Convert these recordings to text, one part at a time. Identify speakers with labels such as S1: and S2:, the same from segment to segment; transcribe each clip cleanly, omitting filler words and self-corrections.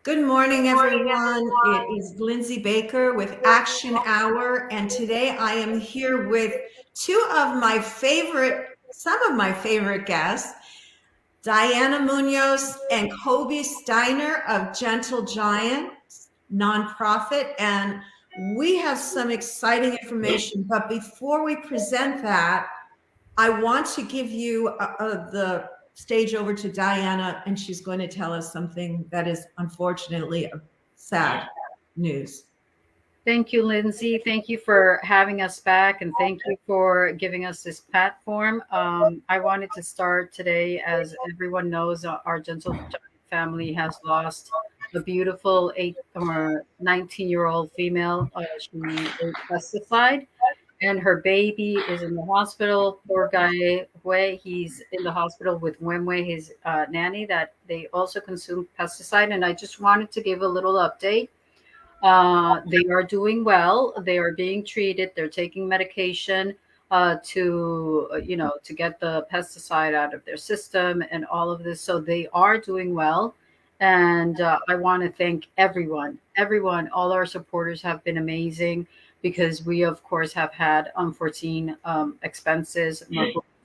S1: Good morning, everyone. It is Lindsey Baker with Action Hour, and today I am here with some of my favorite guests, Diana Munoz and Kobe Steiner of Gentle Giants nonprofit, and we have some exciting information. But before we present that, I want to give you the stage over to Diana, and she's going to tell us something that is unfortunately sad news.
S2: Thank you, Lindsay. Thank you for having us back, and thank you for giving us this platform. I wanted to start today, as everyone knows, our Gentle Giant family has lost a beautiful 19-year-old female. She ate pesticide, and her baby is in the hospital. Poor guy, Hue, he's in the hospital with Wenwei, his nanny, that they also consumed pesticide. And I just wanted to give a little update. They are doing well. They are being treated. They're taking medication to get the pesticide out of their system and all of this. So they are doing well. And I want to thank everyone. All our supporters have been amazing because we, of course, have had unforeseen expenses,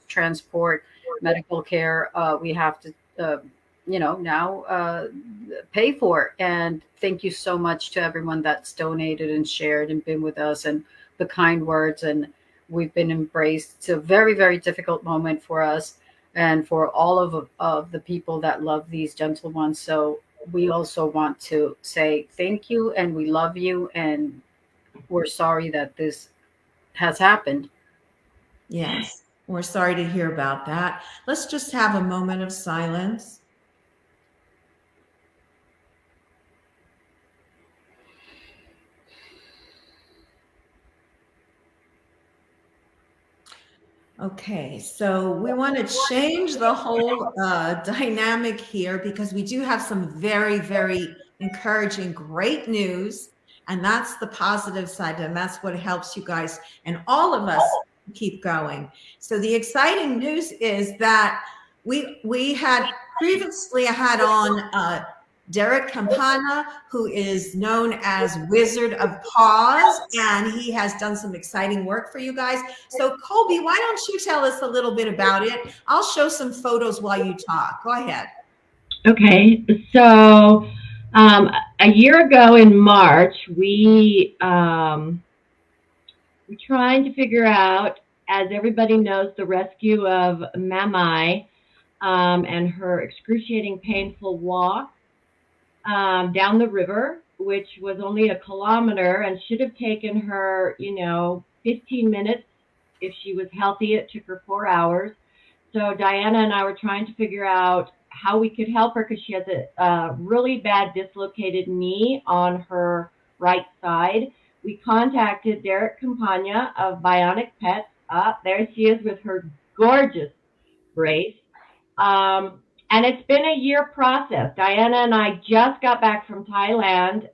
S2: transport, medical care. We have to now pay for. And thank you so much to everyone that's donated and shared and been with us, and the kind words. And we've been embraced. It's a very, very difficult moment for us and for all of the people that love these gentle ones. So we also want to say thank you, and we love you, and we're sorry that this has happened.
S1: Yes, we're sorry to hear about that. Let's just have a moment of silence. Okay, so we want to change the whole dynamic here because we do have some very, very encouraging, great news. And that's the positive side. And that's what helps you guys and all of us keep going. So the exciting news is that we had previously had on Derrick Campana, who is known as Wizard of Paws, and he has done some exciting work for you guys. So, Kobe, why don't you tell us a little bit about it? I'll show some photos while you talk. Go ahead.
S3: Okay, so a year ago in March, we were trying to figure out, as everybody knows, the rescue of Mamai and her excruciating, painful walk down the river, which was only a kilometer and should have taken her, 15 minutes. If she was healthy, it took her 4 hours. So Diana and I were trying to figure out how we could help her because she has a really bad dislocated knee on her right side. We contacted Derrick Campana of Bionic Pets. There she is with her gorgeous brace. And it's been a year process. Diana and I just got back from Thailand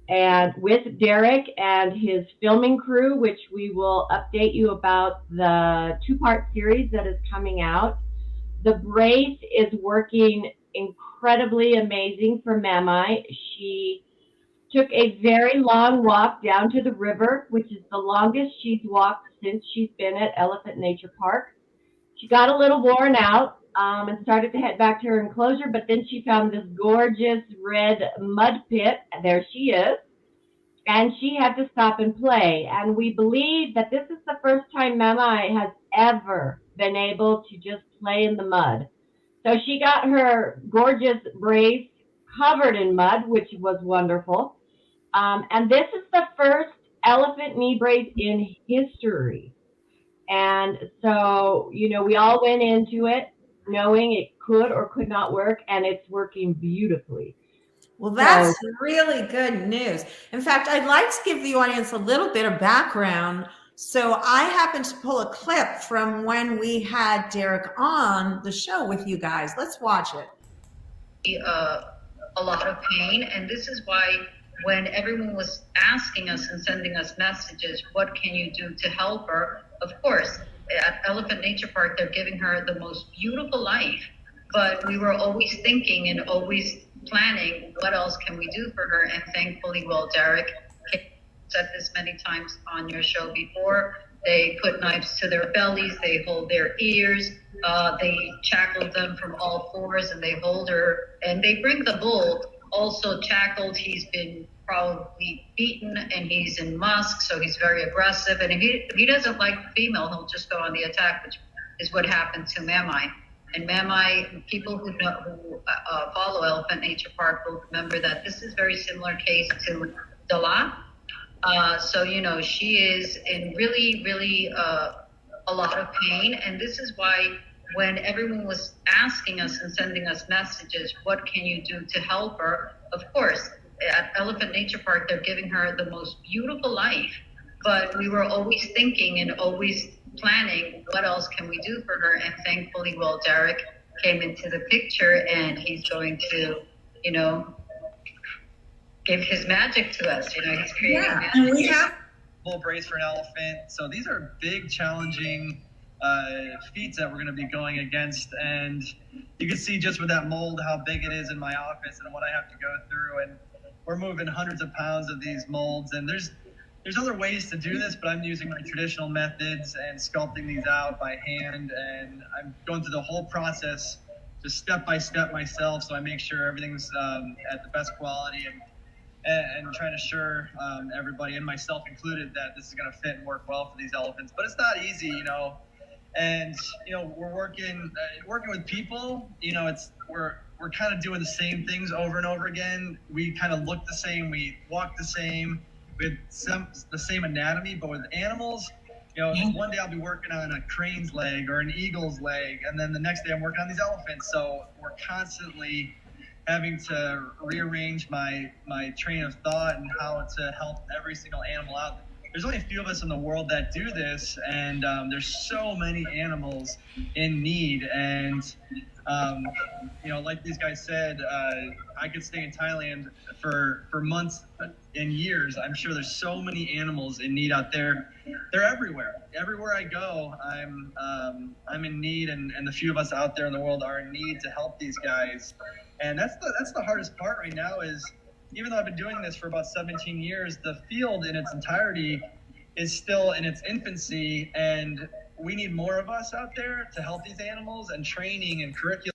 S3: and with Derrick and his filming crew, which we will update you about the 2-part series that is coming out. The brace is working incredibly amazing for Mamai. She took a very long walk down to the river, which is the longest she's walked since she's been at Elephant Nature Park. She got a little worn out and started to head back to her enclosure, but then she found this gorgeous red mud pit. There she is. And she had to stop and play. And we believe that this is the first time Mamai has ever been able to just play in the mud. So she got her gorgeous brace covered in mud, which was wonderful. And this is the first elephant knee brace in history. And so, we all went into it knowing it could or could not work, and it's working beautifully.
S1: Well, that's really good news. In fact, I'd like to give the audience a little bit of background. So I happened to pull a clip from when we had Derrick on the show with you guys. Let's watch it.
S4: A lot of pain, and this is why when everyone was asking us and sending us messages, what can you do to help her? Of course, at Elephant Nature Park, they're giving her the most beautiful life, but we were always thinking and always planning what else can we do for her. And thankfully, well, Derrick said this many times on your show before, they put knives to their bellies, they hold their ears, they shackle them from all fours, and they hold her, and they bring the bull also shackled. He's been probably beaten, and he's in musk, so he's very aggressive, and if he doesn't like the female, he'll just go on the attack, which is what happened to Mamai. And Mamai, people who follow Elephant Nature Park will remember that this is very similar case to Dala. So, you know, she is in really, really a lot of pain. And this is why when everyone was asking us and sending us messages, what can you do to help her? Of course, at Elephant Nature Park, they're giving her the most beautiful life. But we were always thinking and always planning, what else can we do for her? And thankfully, well, Derrick came into the picture, and he's going to, you know, give his magic to us. You know, he's creating magic.
S1: And we have
S5: full brace for an elephant. So these are big, challenging feats that we're going to be going against. And you can see just with that mold how big it is in my office and what I have to go through. And we're moving hundreds of pounds of these molds. And there's other ways to do this, but I'm using my traditional methods and sculpting these out by hand. And I'm going through the whole process just step by step myself. So I make sure everything's at the best quality, and trying to assure everybody, and myself included, that this is going to fit and work well for these elephants. But it's not easy, you know. And you know, we're working with people. You know, we're kind of doing the same things over and over again. We kind of look the same, we walk the same, with the same anatomy. But with animals, you know, one day I'll be working on a crane's leg or an eagle's leg, and then the next day I'm working on these elephants. So we're constantly having to rearrange my train of thought and how to help every single animal out. There's only a few of us in the world that do this, and there's so many animals in need. And you know, like these guys said, I could stay in Thailand for months and years. I'm sure there's so many animals in need out there. They're everywhere. Everywhere I go, I'm in need, and the few of us out there in the world are in need to help these guys. And that's the hardest part right now. Is even though I've been doing this for about 17 years, the field in its entirety is still in its infancy, and we need more of us out there to help these animals, and training and curriculum.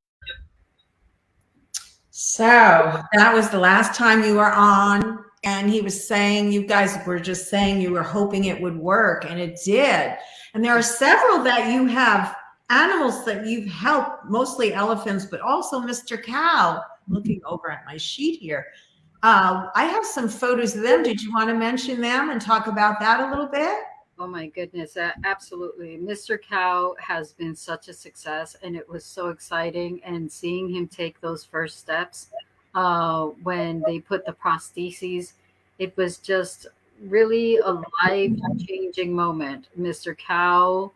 S1: So that was the last time you were on, and he was saying, you guys were just saying you were hoping it would work, and it did. And there are several that you have, animals that you've helped, mostly elephants, but also Mr. Cow. Looking over at my sheet here. I have some photos of them. Did you want to mention them and talk about that a little bit?
S2: Oh my goodness, absolutely. Mr. Cow has been such a success, and it was so exciting. And seeing him take those first steps when they put the prostheses, it was just really a life-changing moment. Mr. Cow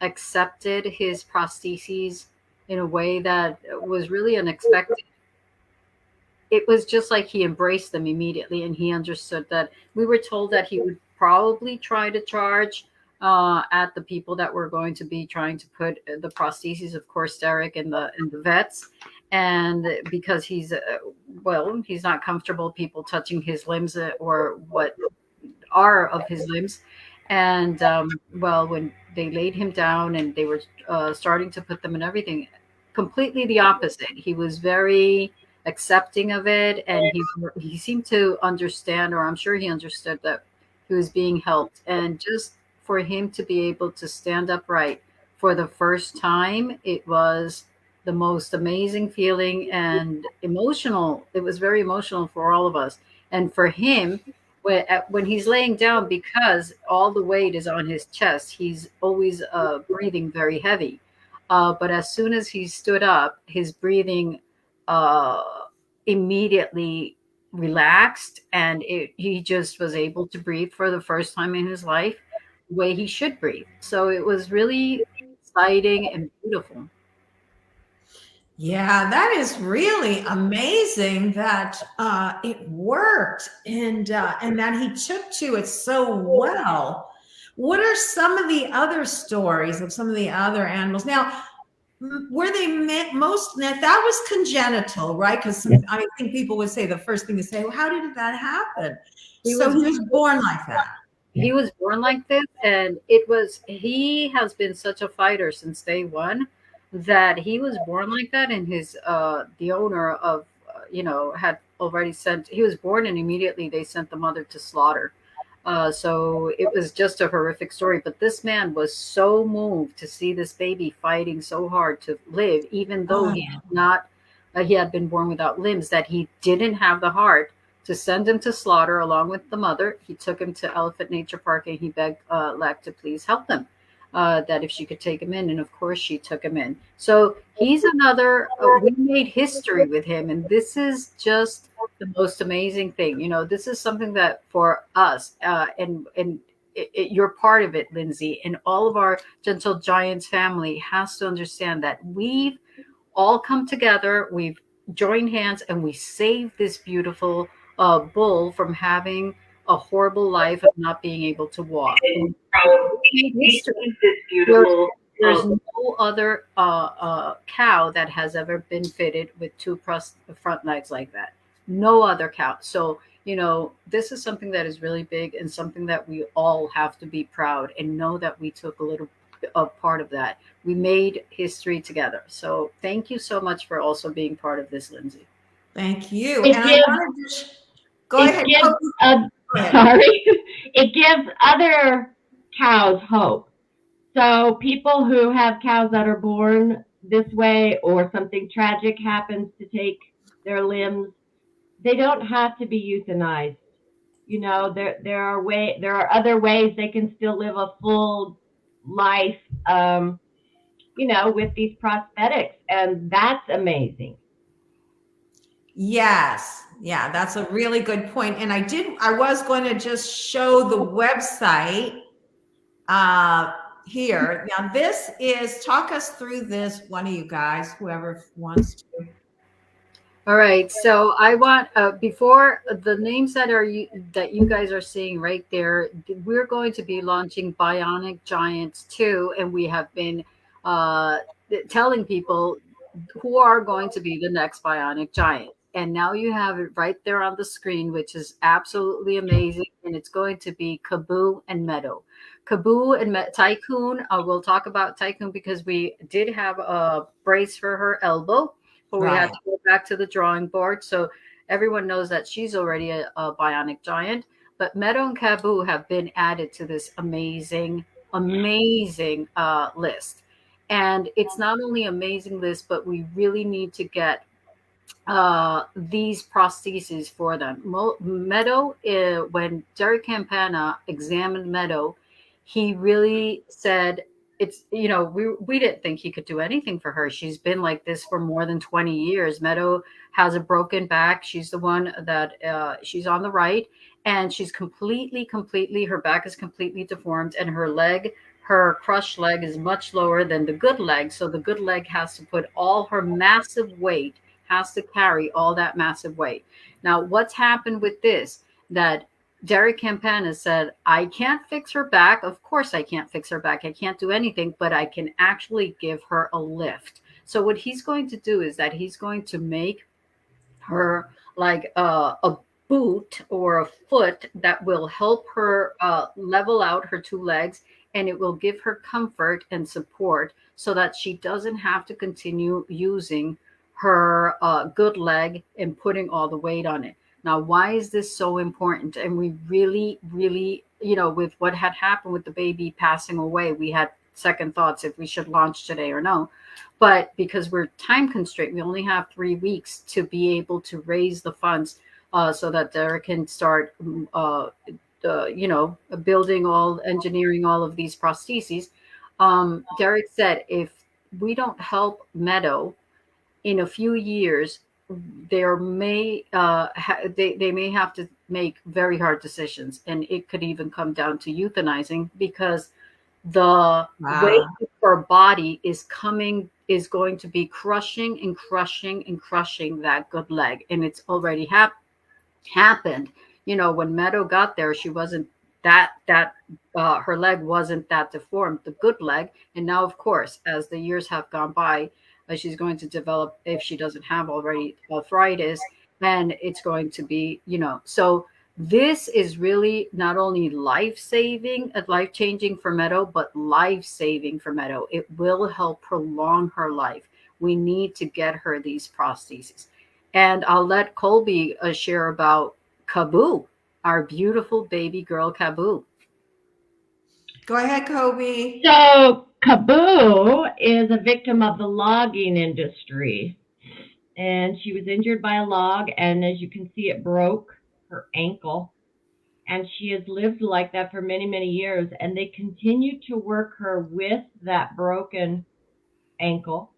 S2: accepted his prostheses in a way that was really unexpected. It was just like he embraced them immediately, and he understood that we were told that he would probably try to charge at the people that were going to be trying to put the prostheses, of course, Derrick and the vets. And because he's not comfortable people touching his limbs or what are of his limbs. And when they laid him down and they were starting to put them in everything, completely the opposite. He was very accepting of it, and he seemed to understand, or I'm sure he understood, that he was being helped. And just for him to be able to stand upright for the first time, it was the most amazing feeling and emotional. It was very emotional for all of us. And for him, when he's laying down, because all the weight is on his chest, he's always breathing very heavy. But as soon as he stood up, his breathing immediately relaxed, and he just was able to breathe for the first time in his life the way he should breathe. So it was really exciting and beautiful.
S1: Yeah, that is really amazing that it worked, and that he took to it so well. What are some of the other stories of some of the other animals? Now, were they most, that was congenital, right? Because I think people would say, the first thing to say, well, how did that happen? He was born like that.
S2: He was born like this, and he has been such a fighter since day one, that he was born like that. And his the owner of had already sent, he was born and immediately they sent the mother to slaughter. So it was just a horrific story. But this man was so moved to see this baby fighting so hard to live, even though he had been born without limbs, that he didn't have the heart to send him to slaughter along with the mother. He took him to Elephant Nature Park and he begged Lek to please help them, that if she could take him in. And of course she took him in. So he's another, we made history with him. And this is just the most amazing thing. This is something that for us, and you're part of it, Lindsey, and all of our Gentle Giants family has to understand that we've all come together, we've joined hands, and we saved this beautiful bull from having a horrible life of not being able to walk. There's no other cow that has ever been fitted with two front legs like that. No other cow. So, this is something that is really big and something that we all have to be proud and know that we took a little part of that. We made history together. So thank you so much for also being part of this, Lindsey.
S1: Thank you. And I wanted to go ahead.
S3: Sorry. It gives other cows hope. So people who have cows that are born this way, or something tragic happens to take their limbs, they don't have to be euthanized. There are other ways they can still live a full life, with these prosthetics, and that's amazing.
S1: Yes. Yeah, that's a really good point. And I was going to just show the website here. Now talk us through this, one of you guys, whoever wants to.
S2: All right. So I want, before the names that you guys are seeing right there, we're going to be launching Bionic Giants 2, and we have been telling people who are going to be the next Bionic Giant. And now you have it right there on the screen, which is absolutely amazing. And it's going to be Kaboo and Meadow. Kaboo and Tycoon. We'll talk about Tycoon because we did have a brace for her elbow, but we had to go back to the drawing board. So everyone knows that she's already a Bionic Giant. But Meadow and Kaboo have been added to this amazing list. And it's not only amazing list, but we really need to get these prostheses for them. Meadow, when Derrick Campana examined Meadow, he really said, it's, we didn't think he could do anything for her. She's been like this for more than 20 years. Meadow has a broken back. She's the one that she's on the right, and she's completely, her back is completely deformed, and her crushed leg is much lower than the good leg. So the good leg has to put all her massive weight, has to carry all that massive weight. Now, what's happened with this, that Derrick Campana said, I can't fix her back. Of course I can't fix her back. I can't do anything, but I can actually give her a lift. So what he's going to do is that he's going to make her like a boot or a foot that will help her level out her two legs, and it will give her comfort and support so that she doesn't have to continue using her good leg and putting all the weight on it. Now, why is this so important? And we really, with what had happened with the baby passing away, we had second thoughts if we should launch today or no. But because we're time constrained, we only have 3 weeks to be able to raise the funds so that Derrick can start, engineering all of these prostheses. Derrick said, if we don't help Meadow in a few years, they may have to make very hard decisions, and it could even come down to euthanizing, because the weight of her body is going to be crushing that good leg, and it's already happened. When Meadow got there, she wasn't that her leg wasn't that deformed, the good leg. And now, of course, as the years have gone by, she's going to develop, if she doesn't have already, arthritis, and it's going to be, so this is really not only life-saving, life-changing for Meadow, but life-saving for Meadow. It will help prolong her life. We need to get her these prostheses. And I'll let Colby share about Kaboo, our beautiful baby girl Kaboo.
S1: Go ahead, Kobe.
S3: So Kaboo is a victim of the logging industry, and she was injured by a log, and as you can see, it broke her ankle, and she has lived like that for many, many years, and they continue to work her with that broken ankle.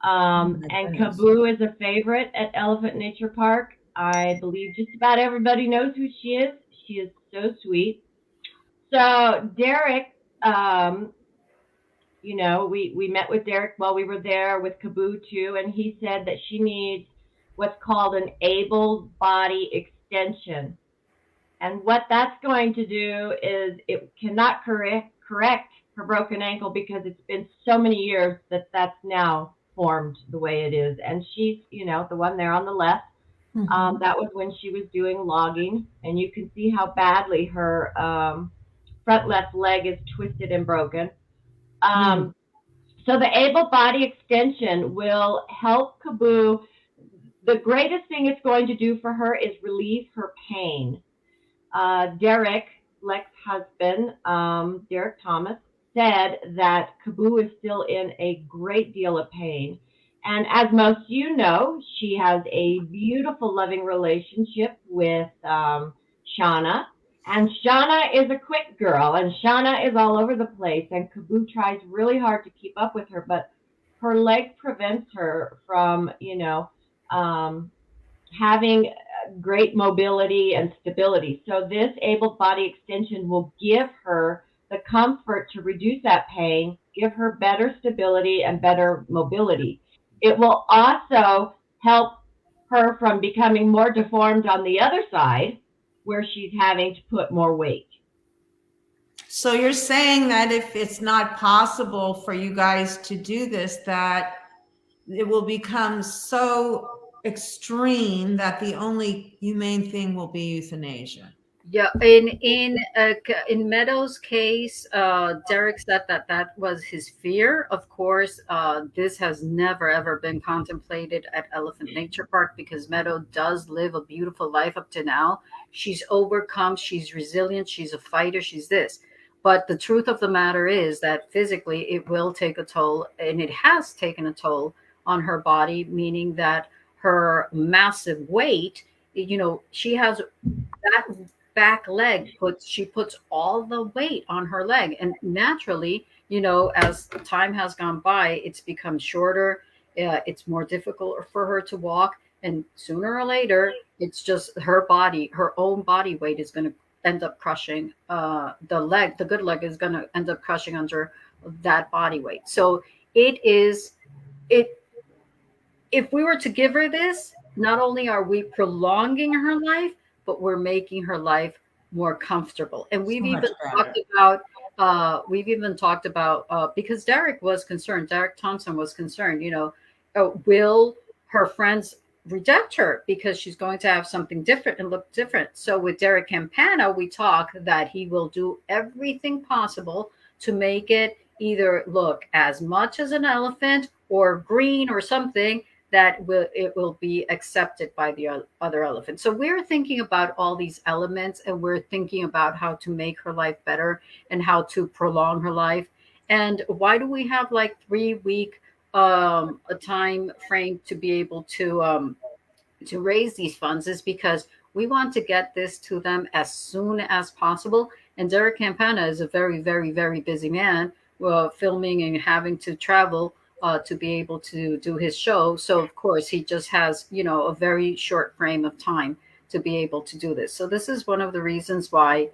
S3: And Kaboo is a favorite at Elephant Nature Park. I believe just about everybody knows who she is. She is so sweet. So Derrick, we met with Derrick while we were there with Kaboo too, and he said that she needs what's called an able body extension. And what that's going to do is it cannot correct her broken ankle because it's been so many years that that's now formed the way it is. And she's, the one there on the left, that was when she was doing logging, and you can see how badly her front left leg is twisted and broken. So the able body extension will help Kaboo. The greatest thing it's going to do for her is relieve her pain. Derrick, Lex's husband, Derrick Thomas, said that Kaboo is still in a great deal of pain. And as most of you know, she has a beautiful, loving relationship with Shauna. And Shauna is a quick girl, and Shauna is all over the place. And Kaboo tries really hard to keep up with her, but her leg prevents her from, having great mobility and stability. So this able body extension will give her the comfort to reduce that pain, give her better stability and better mobility. It will also help her from becoming more deformed on the other side, where she's having to put more weight.
S1: So you're saying that if it's not possible for you guys to do this, that it will become so extreme that the only humane thing will be euthanasia.
S2: Yeah, in Meadows' case, Derrick said that was his fear. Of course, this has never ever been contemplated at Elephant Nature Park because Meadow does live a beautiful life up to now. She's overcome. She's resilient. She's a fighter. She's this. But the truth of the matter is that physically it will take a toll, and it has taken a toll on her body, meaning that her massive weight, she has that back leg she puts all the weight on her leg, and naturally, as time has gone by, it's become shorter, it's more difficult for her to walk, and sooner or later it's just her own body weight is going to end up crushing the good leg is going to end up crushing under that body weight. So if we were to give her this, not only are we prolonging her life, but we're making her life more comfortable. And we've even talked about because Derrick Thompson was concerned, will her friends reject her because she's going to have something different and look different. So with Derrick Campana, we talk that he will do everything possible to make it either look as much as an elephant or green or something that will be accepted by the other elephants. So we're thinking about all these elements, and we're thinking about how to make her life better and how to prolong her life. And why do we have like 3-week a time frame to be able to raise these funds? Is because we want to get this to them as soon as possible. And Derrick Campana is a very, very, very busy man, filming and having to travel to be able to do his show. So of course he just has, a very short frame of time to be able to do this. So this is one of the reasons why,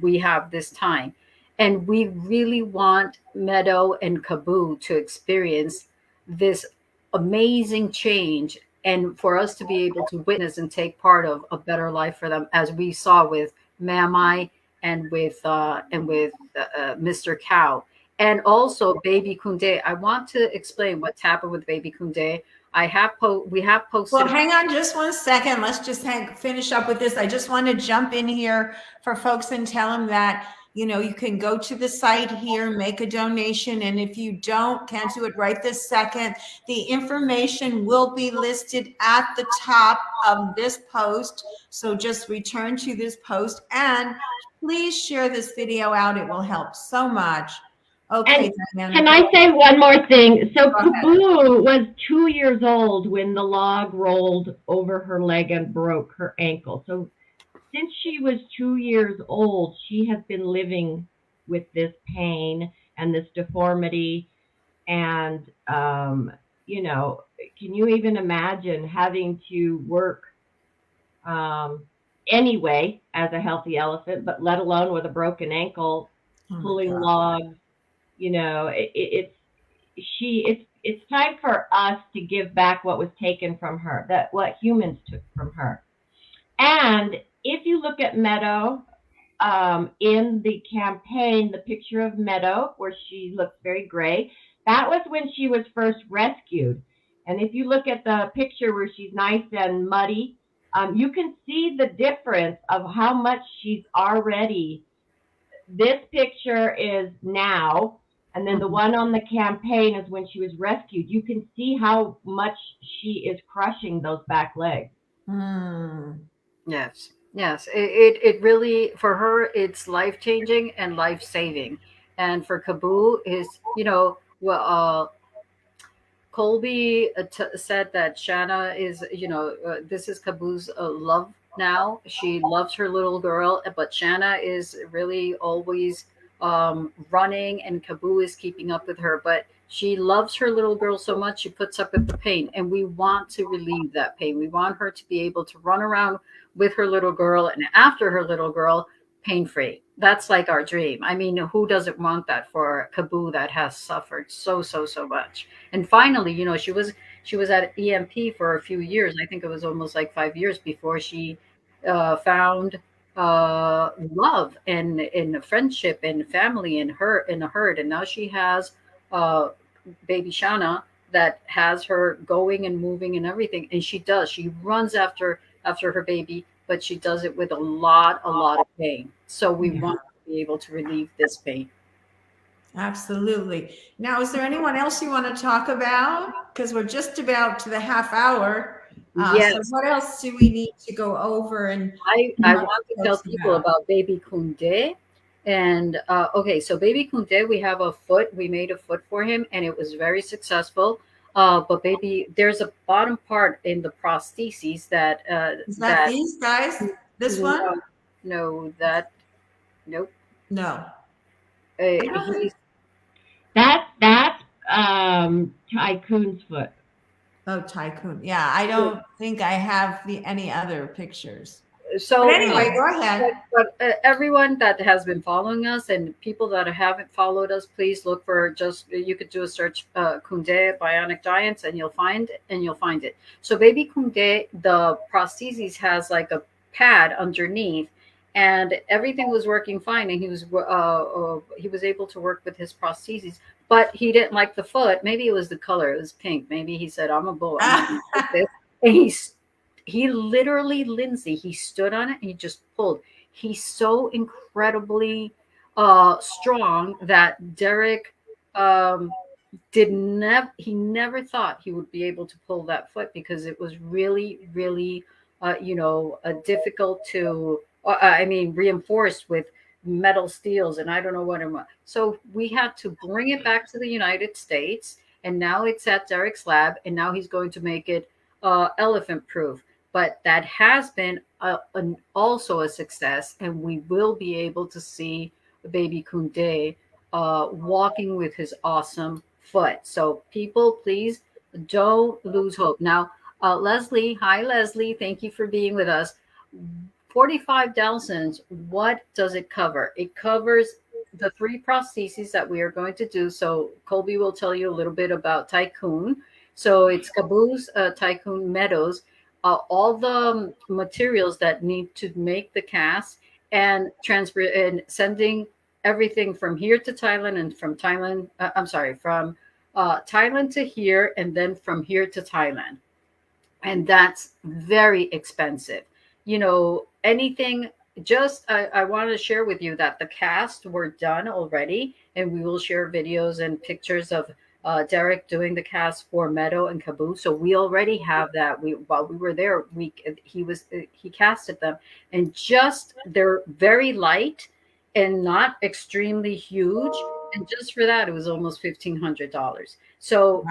S2: we have this time. And we really want Meadow and Kaboo to experience this amazing change, and for us to be able to witness and take part of a better life for them, as we saw with Mamai and with Mr. Cow, and also Baby Kunde. I want to explain what's happened with Baby Kunde. We have
S1: Well,
S2: posted.
S1: hang on just one second. Let's just finish up with this. I just want to jump in here for folks and tell them that, you can go to the site here, make a donation. And if you can't do it right this second, the information will be listed at the top of this post. So just return to this post and please share this video out. It will help so much. Okay, Diana.
S3: Can I say one more thing? So
S1: Go ahead.
S3: Kaboo was 2 years old when the log rolled over her leg and broke her ankle. So since she was 2 years old, she has been living with this pain and this deformity. And, can you even imagine having to work anyway as a healthy elephant, but let alone with a broken ankle, pulling logs? It's time for us to give back what was taken from her, what humans took from her. And if you look at Meadow in the campaign, the picture of Meadow where she looks very gray, that was when she was first rescued. And if you look at the picture where she's nice and muddy, you can see the difference of how much she's already. This picture is now, and then the one on the campaign is when she was rescued. You can see how much she is crushing those back legs.
S2: Yes, yes. It really, for her, it's life changing and life saving. And for Kaboo is, Colby said that Shanna is, this is Kaboo's love now. She loves her little girl, but Shanna is really always running, and Kaboo is keeping up with her. But she loves her little girl so much, she puts up with the pain. And we want to relieve that pain. We want her to be able to run around with her little girl and after her little girl, pain free. That's like our dream. I mean, who doesn't want that for Kaboo that has suffered so much? And finally, she was at EMP for a few years. I think it was almost like 5 years before she found love and friendship and family in her in a herd. And now she has baby Shanna that has her going and moving and everything. And she runs after her baby, but she does it with a lot of pain. So we want to be able to relieve this pain.
S1: Absolutely. Now, is there anyone else you want to talk about? Because we're just about to the half hour.
S2: Yes.
S1: So what else do we need to go over? And
S2: I want to tell people about Baby Kunde. And okay, so Baby Kunde, we have a foot. We made a foot for him, and it was very successful. But there's a bottom part in the prostheses that
S1: is that these guys? This one?
S2: No, nope.
S1: No.
S3: That's Tycoon's foot.
S1: Oh, Tycoon. Yeah, I don't think I have any other pictures.
S2: So
S1: but anyway, go ahead.
S2: But everyone that has been following us and people that haven't followed us, please look for you could do a search Kunde Bionic Giants and you'll find it. So Baby Kunde, the prosthesis has like a pad underneath, and everything was working fine, and he was able to work with his prostheses, but he didn't like the foot. Maybe it was the color; it was pink. Maybe he said, "I'm a bull." And he literally, Lindsey, he stood on it and he just pulled. He's so incredibly strong that Derrick he never thought he would be able to pull that foot, because it was really, really, difficult to. Reinforced with metal steels, and I don't know what. So we had to bring it back to the United States, and now it's at Derrick's lab, and now he's going to make it elephant proof. But that has been also a success, and we will be able to see Baby Kunde walking with his awesome foot. So people, please don't lose hope. Now, Leslie, hi Leslie, thank you for being with us. 45 Delsons, what does it cover? It covers the 3 prostheses that we are going to do. So Colby will tell you a little bit about Tycoon. So it's Kaboo's Tycoon Meadows, all the materials that need to make the cast, and transfer and sending everything from here to Thailand and from Thailand. From Thailand to here, and then from here to Thailand, and that's very expensive. Anything. Just I want to share with you that the cast were done already, and we will share videos and pictures of Derek doing the cast for Meadow and Caboose. So we already have that. While we were there, he casted them, and just they're very light and not extremely huge. And just for that, it was almost $1,500. So,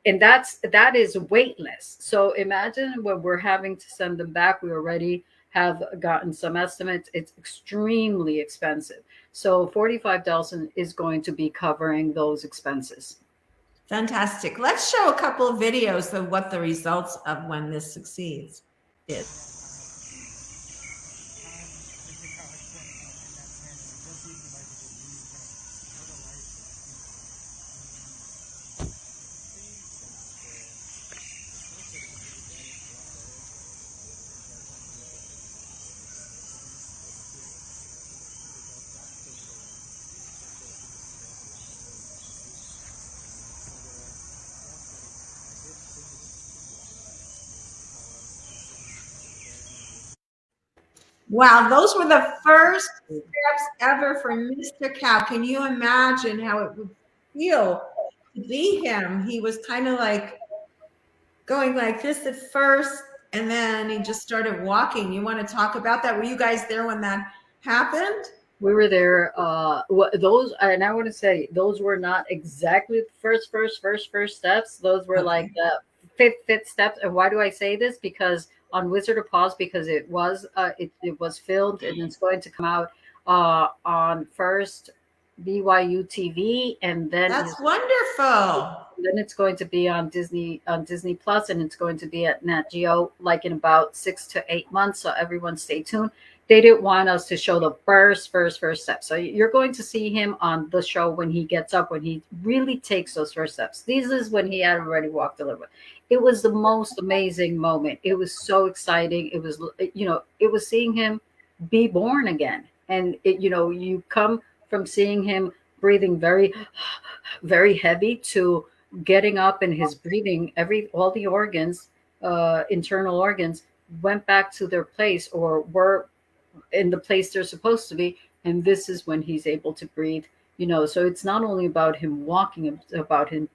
S2: and that is weightless. So imagine when we're having to send them back. We already have gotten some estimates. It's extremely expensive. So 45,000 is going to be covering those expenses.
S1: Fantastic. Let's show a couple of videos of what the results of when this succeeds is. Wow, those were the first steps ever for Mr. Cow. Can you imagine how it would feel to be him? He was kind of like going like this at first, and then he just started walking. You want to talk about that? Were you guys there when that happened?
S2: We were there. Those, and I want to say, those were not exactly the first steps. Those were like the fifth steps. And why do I say this? Because on Wizard of Paws, because it was filmed, and it's going to come out on first BYU TV, and then
S1: that's wonderful.
S2: Then it's going to be on Disney Plus, and it's going to be at Nat Geo like in about 6 to 8 months. So everyone stay tuned. They didn't want us to show the first step. So you're going to see him on the show when he gets up, when he really takes those first steps. This is when he had already walked a little bit. It was the most amazing moment. It was so exciting. It was, it was seeing him be born again. And you come from seeing him breathing very, very heavy to getting up, and his breathing, all the organs, internal organs went back to their place, or were in the place they're supposed to be. And this is when he's able to breathe, so it's not only about him walking, it's about him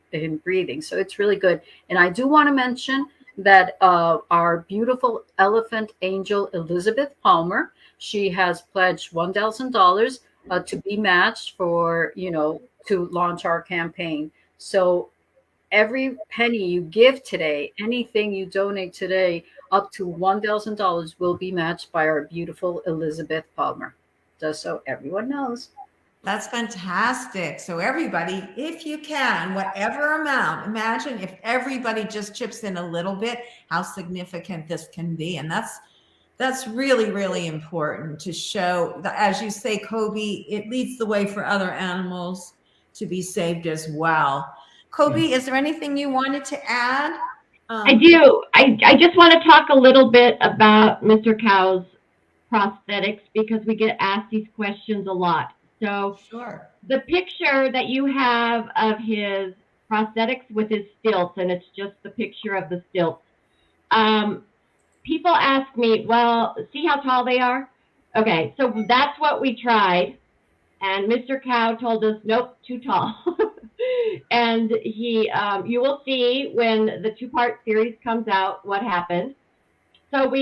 S2: breathing. So it's really good. And I do want to mention that our beautiful elephant angel, Elizabeth Palmer, she has pledged $1,000 to be matched for, to launch our campaign. So every penny you give today, anything you donate today, up to $1,000 will be matched by our beautiful Elizabeth Palmer. Just so everyone knows.
S1: That's fantastic. So everybody, if you can, whatever amount, imagine if everybody just chips in a little bit, how significant this can be. And that's really, really important to show that, as you say, Kobe, it leads the way for other animals to be saved as well. Kobe, is there anything you wanted to add?
S3: I do. I just want to talk a little bit about Mr. Cow's prosthetics, because we get asked these questions a lot. So
S1: sure.
S3: The picture that you have of his prosthetics with his stilts, and it's just the picture of the stilts. People ask me, well, see how tall they are? Okay, so that's what we tried. And Mr. Cow told us, nope, too tall. And he, you will see when the 2-part series comes out what happened. So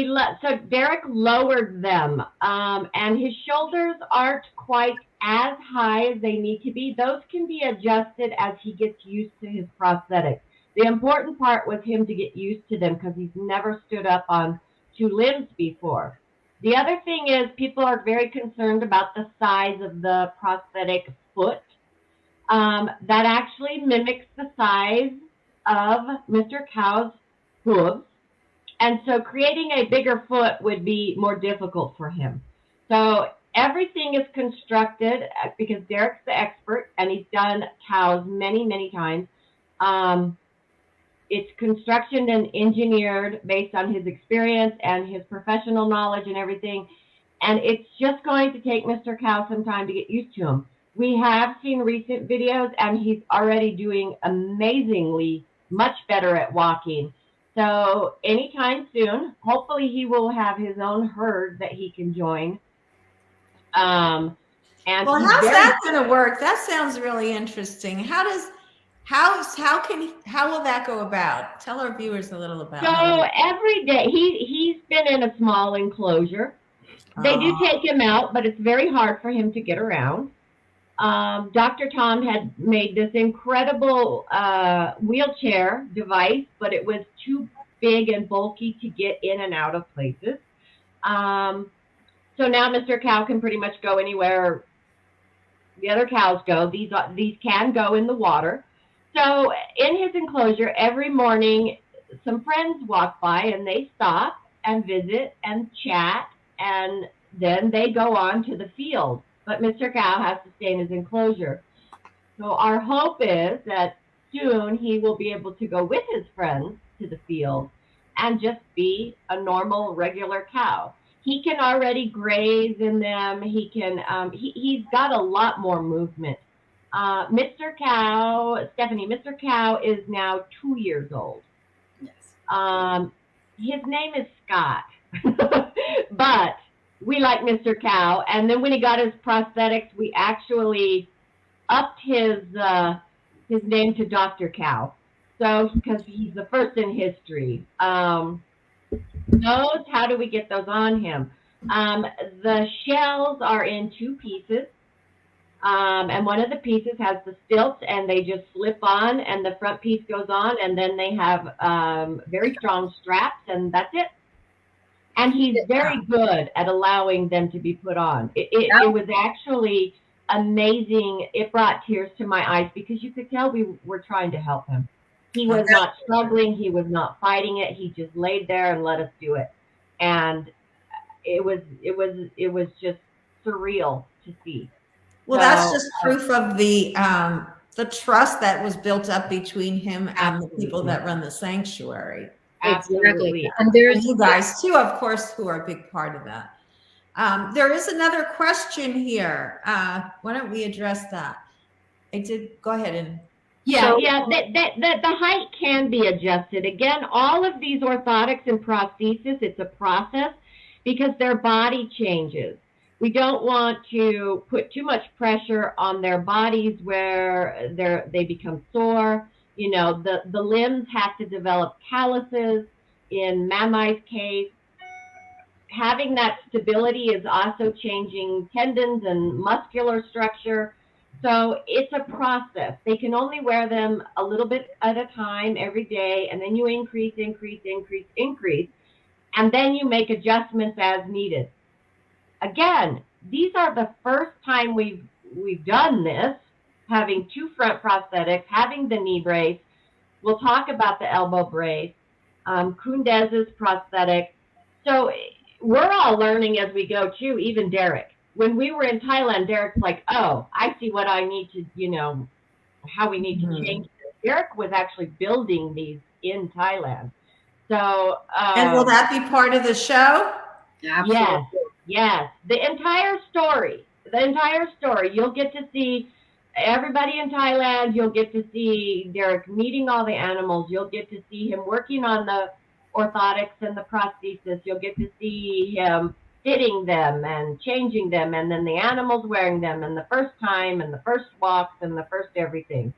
S3: so Derek lowered them, and his shoulders aren't quite as high as they need to be. Those can be adjusted as he gets used to his prosthetics. The important part was him to get used to them, because he's never stood up on 2 limbs before. The other thing is, people are very concerned about the size of the prosthetic foot. That actually mimics the size of Mr. Cow's hooves. And so creating a bigger foot would be more difficult for him. So everything is constructed, because Derek's the expert and he's done cows many, many times. It's construction and engineered based on his experience and his professional knowledge and everything. And it's just going to take Mr. Cow some time to get used to him. We have seen recent videos, and he's already doing amazingly much better at walking. So anytime soon, hopefully he will have his own herd that he can join. And
S1: well, how's that going to work? That sounds really interesting. How will that go about? Tell our viewers a little about.
S3: So every day he's been in a small enclosure. They do take him out, but it's very hard for him to get around. Dr. Tom had made this incredible wheelchair device, but it was too big and bulky to get in and out of places. So now Mr. Cow can pretty much go anywhere the other cows go. These can go in the water. So in his enclosure, every morning, some friends walk by and they stop and visit and chat, and then they go on to the field. But Mr. Cow has to stay in his enclosure. So our hope is that soon he will be able to go with his friends to the field and just be a normal, regular cow. He can already graze in them. He can. He's got a lot more movement. Mr. Cow is now 2 years old. Yes. His name is Scott, but we like Mr. Cow. And then when he got his prosthetics, we actually upped his name to Dr. Cow. So because he's the first in history. Those, how do we get those on him? The shells are in 2 pieces. And one of the pieces has the stilts, and they just slip on, and the front piece goes on, and then they have very strong straps, and that's it. And he's very good at allowing them to be put on. It was actually amazing. It brought tears to my eyes because you could tell we were trying to help him. He was not struggling. He was not fighting it. He just laid there and let us do it. And it was just surreal to see.
S1: Well, that's just proof of the trust that was built up between him and the people that run the sanctuary.
S3: Absolutely.
S1: And there's you guys too, of course, who are a big part of that. There is another question here. Why don't we address that? Go ahead and.
S3: The height can be adjusted. Again, all of these orthotics and prosthesis, it's a process because their body changes. We don't want to put too much pressure on their bodies where they become sore. You know, the limbs have to develop calluses. In Mamai's case, having that stability is also changing tendons and muscular structure. So it's a process. They can only wear them a little bit at a time every day, and then you increase, and then you make adjustments as needed. Again, these are the first time we've done this, having 2 front prosthetics, having the knee brace. We'll talk about the elbow brace, Kundez's prosthetic. So we're all learning as we go too, even Derrick. When we were in Thailand, Derrick's like, oh, I see what I need to, how we need to change this. Derrick was actually building these in Thailand. So.
S1: And will that be part of the show?
S2: Absolutely.
S3: Yes. The entire story. You'll get to see everybody in Thailand. You'll get to see Derrick meeting all the animals. You'll get to see him working on the orthotics and the prosthesis. You'll get to see him fitting them and changing them, and then the animals wearing them, and the first time, and the first walks, and the first everything.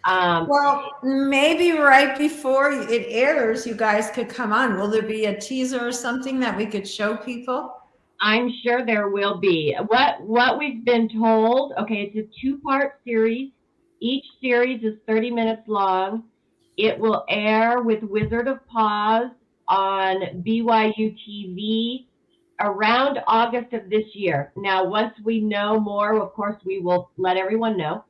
S1: Well, maybe right before it airs, you guys could come on. Will there be a teaser or something that we could show people?
S3: I'm sure there will be. What we've been told, okay, it's a 2-part series. Each series is 30 minutes long. It will air with Wizard of Paws on BYU TV around August of this year. Now, once we know more, of course, we will let everyone know.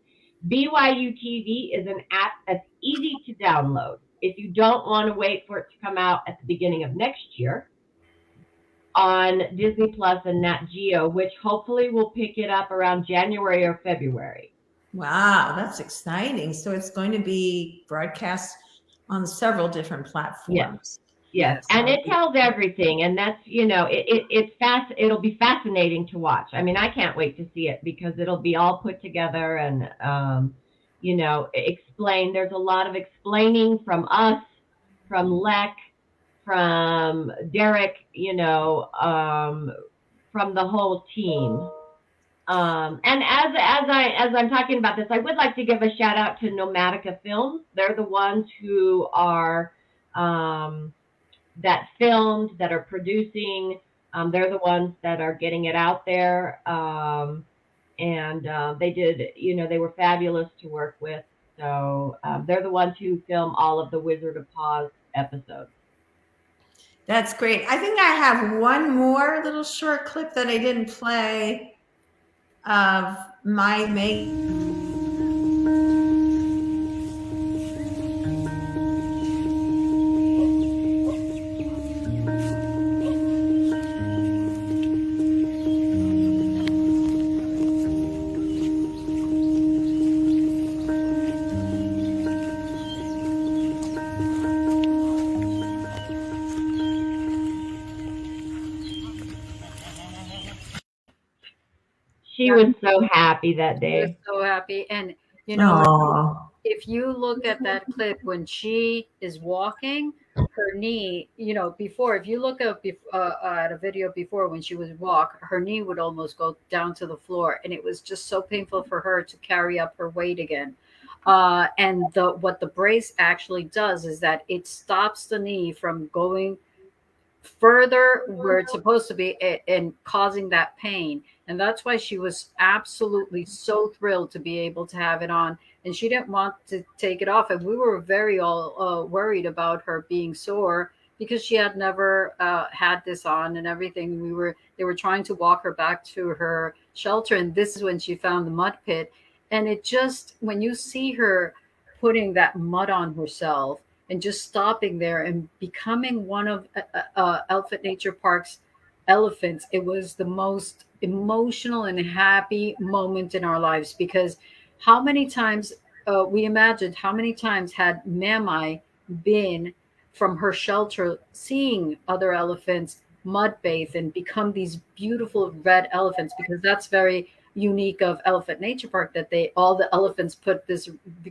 S3: BYU TV is an app that's easy to download. If you don't want to wait for it to come out at the beginning of next year, on Disney Plus and Nat Geo, which hopefully will pick it up around January or February.
S1: Wow, that's exciting. So it's going to be broadcast on several different platforms.
S3: Yes,
S2: Yes.
S3: and it tells everything, and that's it'll be fascinating to watch. I mean, I can't wait to see it because it'll be all put together and explained. There's a lot of explaining from us, from Lek, from Derrick, from the whole team. And as I'm talking about this, I would like to give a shout out to Nomatica Films. They're the ones who are that filmed, that are producing. They're the ones that are getting it out there. And they did, they were fabulous to work with. So they're the ones who film all of the Wizard of Paws episodes.
S1: That's great. I think I have one more little short clip that I didn't play of my mate.
S3: She was so happy that
S2: I was
S3: day.
S2: so happy. And,
S1: Aww.
S2: if you look at that clip when she is walking, her knee, before, if you look at a video before when she would walk, her knee would almost go down to the floor. And it was just so painful for her to carry up her weight again. And what the brace actually does is that it stops the knee from going further where it's supposed to be and causing that pain. And that's why she was absolutely so thrilled to be able to have it on. And she didn't want to take it off. And we were very all worried about her being sore because she had never had this on and everything. They were trying to walk her back to her shelter. And this is when she found the mud pit. And it just, when you see her putting that mud on herself, and just stopping there and becoming one of Elephant Nature Park's elephants, it was the most emotional and happy moment in our lives, because how many times we imagined how many times had Mamai been from her shelter seeing other elephants mud bathe and become these beautiful red elephants, because that's very unique of Elephant Nature Park, that all the elephants put this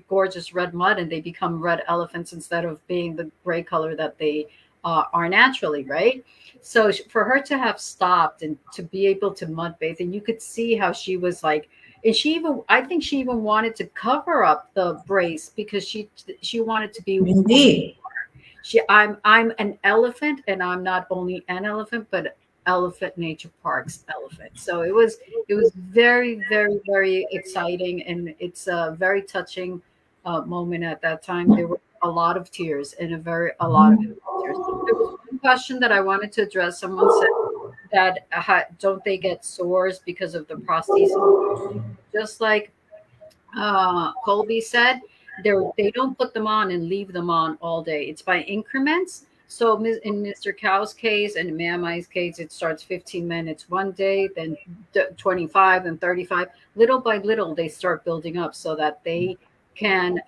S2: gorgeous red mud and they become red elephants instead of being the gray color that they are naturally, right? So for her to have stopped and to be able to mud bathe, and you could see how she was like, and I think she even wanted to cover up the brace because she wanted to be
S1: Indeed.
S2: I'm an elephant, and I'm not only an elephant but Elephant Nature Park's elephant. So it was very, very, very exciting, and it's a very touching moment at that time. There were a lot of tears and a lot of tears. There was one question that I wanted to address. Someone said that don't they get sores because of the prosthesis? Just like Colby said, they don't put them on and leave them on all day. It's by increments. So in Mr. Cow's case and Mamai's case, it starts 15 minutes one day, then 25 and 35. Little by little, they start building up so that they can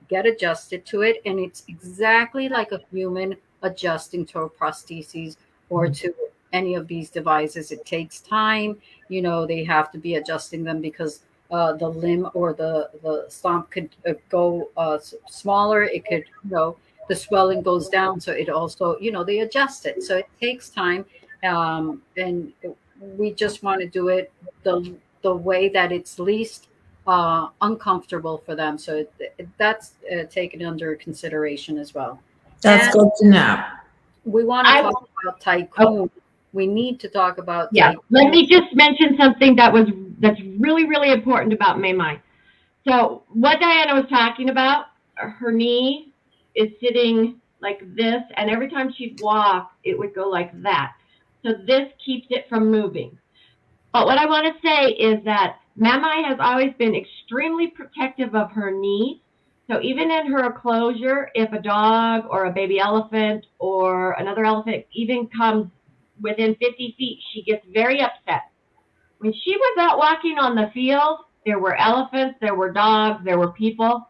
S2: get adjusted to it. And it's exactly like a human adjusting to a prosthesis or to any of these devices. It takes time. They have to be adjusting them because the limb or the stomp could go smaller. It could, the swelling goes down. So it also, they adjust it. So it takes time. And we just want to do it the way that it's least uncomfortable for them. So that's taken under consideration as well.
S1: That's good to know.
S2: We want to talk about Tycoon. We need to talk about
S3: Tycoon. Let me just mention something that's really, really important about Mamai. So what Diana was talking about, her knee is sitting like this, and every time she'd walk, it would go like that. So this keeps it from moving. But what I want to say is that Mamai has always been extremely protective of her knee. So even in her enclosure, if a dog or a baby elephant or another elephant even comes within 50 feet, she gets very upset. When she was out walking on the field, there were elephants, there were dogs, there were people.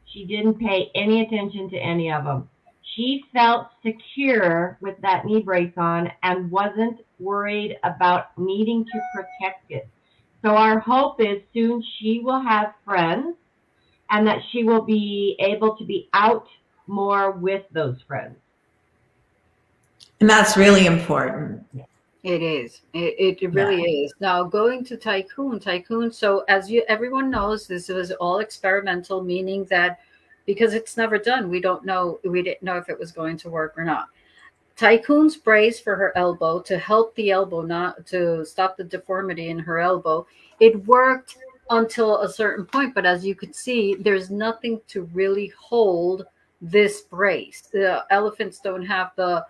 S3: She didn't pay any attention to any of them. she felt secure with that knee brace on and wasn't worried about needing to protect it. So our hope is soon she will have friends and that she will be able to be out more with those friends.
S1: And that's really important.
S2: It is. It really is. Now going to Tycoon. So as everyone knows, this was all experimental, meaning that because it's never done, we didn't know if it was going to work or not. Tycoon's brace for her elbow to help the elbow, not to stop the deformity in her elbow. It worked until a certain point, but as you could see, there's nothing to really hold this brace. The elephants don't have the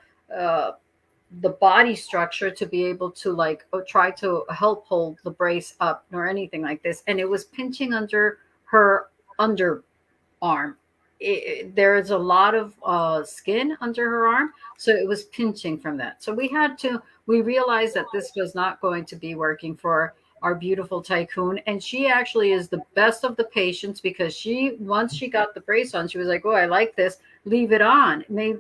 S2: body structure to be able to try to help hold the brace up nor anything like this. And it was pinching under her underarm. There is a lot of skin under her arm, so it was pinching from that. So we realized that this was not going to be working for our beautiful Tycoon. And she actually is the best of the patients, because once she got the brace on, she was like, oh, I like this, leave it on. Maybe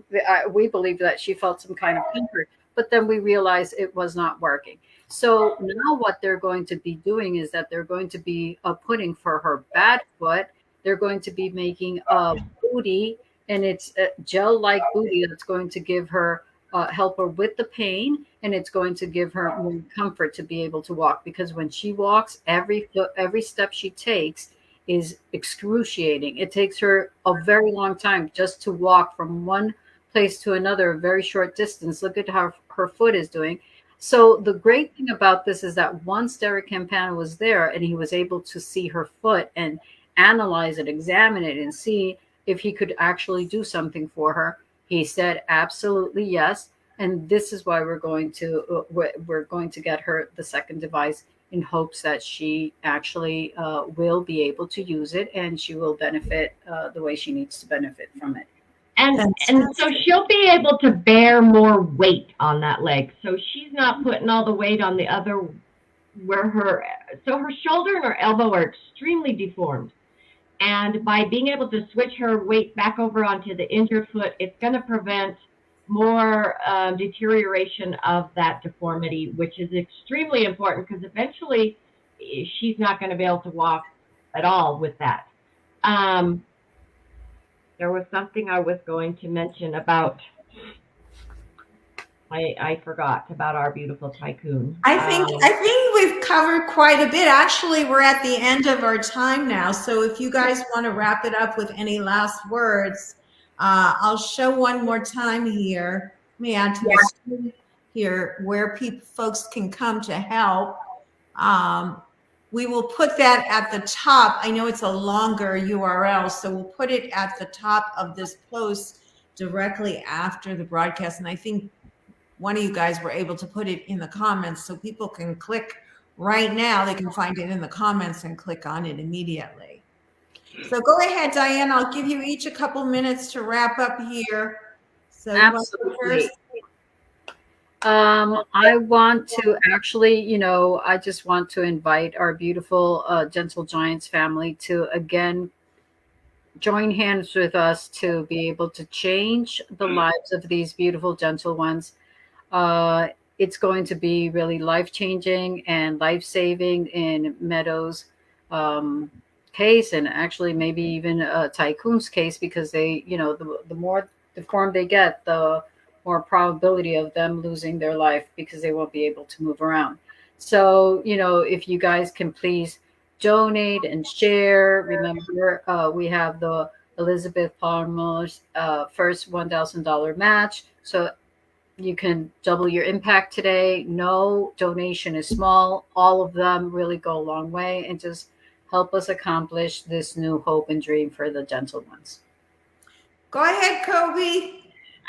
S2: we believe that she felt some kind of comfort, but then we realized it was not working. So now what they're going to be doing is that they're going to be putting for her bad foot, they're going to be making a booty, and it's a gel-like booty that's going to give her, help her with the pain, and it's going to give her more comfort to be able to walk. Because when she walks, every step she takes is excruciating. It takes her a very long time just to walk from one place to another, a very short distance. Look at how her foot is doing. So the great thing about this is that once Derrick Campana was there and he was able to see her foot and analyze it, examine it, and see if he could actually do something for her, he said absolutely yes. And this is why we're going to get her the second device, in hopes that she actually will be able to use it and she will benefit the way she needs to benefit from it.
S3: And so she'll be able to bear more weight on that leg. So she's not putting all the weight on the other, so her shoulder and her elbow are extremely deformed. And by being able to switch her weight back over onto the injured foot, it's going to prevent more deterioration of that deformity, which is extremely important, because eventually she's not going to be able to walk at all with that. There was something I was going to mention about, I forgot about our beautiful Tycoon.
S1: I think we've covered quite a bit. Actually, we're at the end of our time now. So if you guys want to wrap it up with any last words, I'll show one more time here. Let me add to the screen here where folks can come to help. We will put that at the top. I know it's a longer URL, so we'll put it at the top of this post directly after the broadcast. And I think one of you guys were able to put it in the comments, so people can click right now. They can find it in the comments and click on it immediately. So go ahead, Diane. I'll give you each a couple minutes to wrap up here. So
S2: absolutely. I want to actually, I just want to invite our beautiful Gentle Giants family to again join hands with us to be able to change the lives of these beautiful gentle ones. It's going to be really life-changing and life-saving in Meadows' case, and actually maybe even Tycoon's case, because they, the more deformed they get, the more probability of them losing their life, because they won't be able to move around. So, if you guys can please donate and share. Remember, we have the Elizabeth Palmer's first $1,000 match. So you can double your impact today. No donation is small. All of them really go a long way and just help us accomplish this new hope and dream for the gentle ones.
S1: Go ahead, Kobe.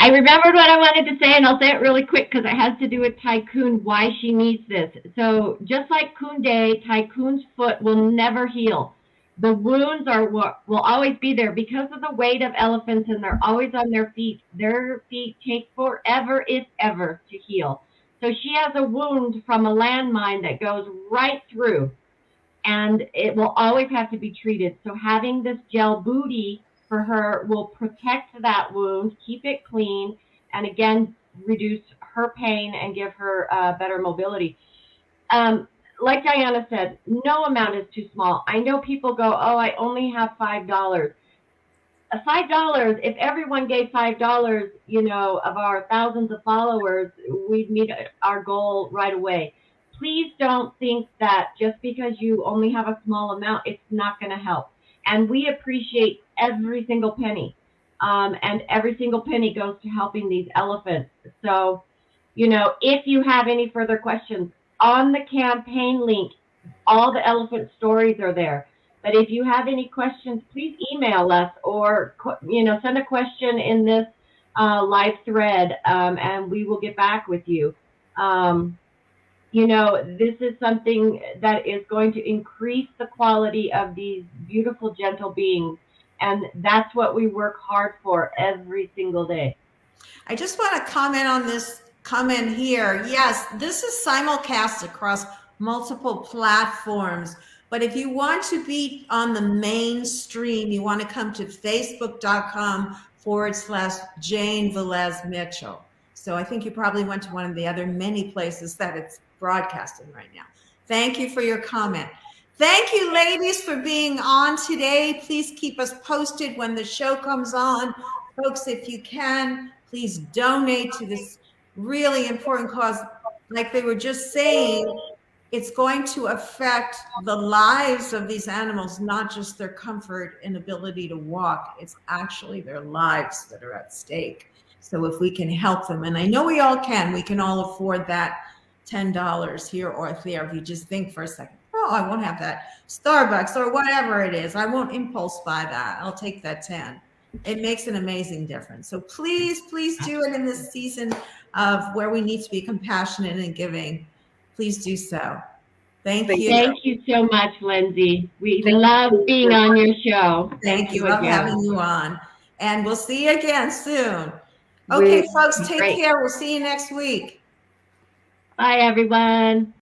S3: I remembered what I wanted to say, and I'll say it really quick because it has to do with Tycoon, why she needs this. So just like Kunde, Tycoon's foot will never heal. The wounds will always be there because of the weight of elephants, and they're always on their feet. Their feet take forever, if ever, to heal. So she has a wound from a landmine that goes right through, and it will always have to be treated. So having this gel booty for her will protect that wound, keep it clean, and again, reduce her pain and give her better mobility. Like Diana said, no amount is too small. I know people go, oh, I only have $5. $5, if everyone gave $5, of our thousands of followers, we'd meet our goal right away. Please don't think that just because you only have a small amount, it's not going to help. And we appreciate every single penny. And every single penny goes to helping these elephants. So, if you have any further questions, on the campaign link, all the elephant stories are there. But if you have any questions, please email us or, send a question in this live thread, and we will get back with you. This is something that is going to increase the quality of these beautiful, gentle beings. And that's what we work hard for every single day.
S1: I just want to comment on this comment here. Yes, this is simulcast across multiple platforms. But if you want to be on the mainstream, you want to come to facebook.com/Jane Velez Mitchell. So I think you probably went to one of the other many places that it's broadcasting right now. Thank you for your comment. Thank you, ladies, for being on today. Please keep us posted when the show comes on. Folks, if you can, please donate to this really important cause. Like they were just saying, it's going to affect the lives of these animals, not just their comfort and ability to walk. It's actually their lives that are at stake. So if we can help them, and I know we all can all afford that $10 here or there. If you just think for a second, oh, I won't have that Starbucks or whatever it is. I won't impulse buy that. I'll take that 10. It makes an amazing difference. So please, please do it in this season of where we need to be compassionate and giving. Please do so. Thank you.
S3: Thank you so much, Lindsey. We love being on your show.
S1: Thank you. Love having you on. And we'll see you again soon. Okay, folks, take care. We'll see you next week.
S3: Bye, everyone.